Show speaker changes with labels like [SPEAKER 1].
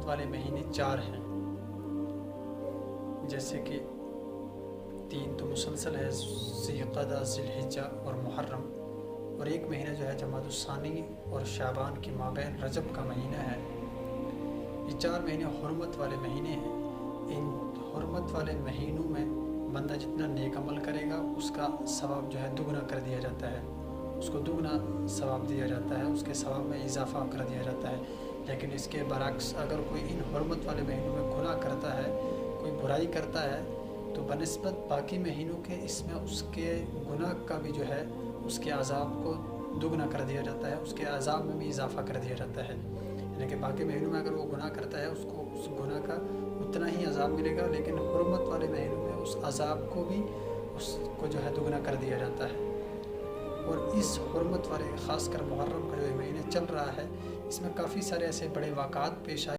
[SPEAKER 1] والے مہینے 4 ہیں، جیسے کہ 3 تو مسلسل ہے، ذی القعدہ، ذی الحجہ اور محرم، اور ایک مہینہ جو ہے جمادی الثانی اور شعبان کے مابین رجب کا مہینہ ہے۔ یہ 4 مہینے حرمت والے مہینے ہیں۔ ان حرمت والے مہینوں میں بندہ جتنا نیک عمل کرے گا اس کا ثواب جو ہے دگنا کر دیا جاتا ہے، اس کو دگنا ثواب دیا جاتا ہے، اس کے ثواب میں اضافہ کر دیا جاتا ہے۔ لیکن اس کے برعکس اگر کوئی ان حرمت والے مہینوں میں گناہ کرتا ہے، کوئی برائی کرتا ہے، تو بنسبت باقی مہینوں کے اس میں اس کے گناہ کا بھی جو ہے اس کے عذاب کو دگنا کر دیا جاتا ہے، اس کے عذاب میں بھی اضافہ کر دیا جاتا ہے۔ یعنی کہ باقی مہینوں میں اگر وہ گناہ کرتا ہے اس کو اس گناہ کا اتنا ہی عذاب ملے گا، لیکن حرمت والے مہینوں میں اس عذاب کو بھی اس کو جو ہے دگنا کر دیا جاتا ہے۔ اور اس حرمت والے خاص کر محرم کا جو مہینہ چل رہا ہے، اس میں کافی سارے ایسے بڑے واقعات پیش آئے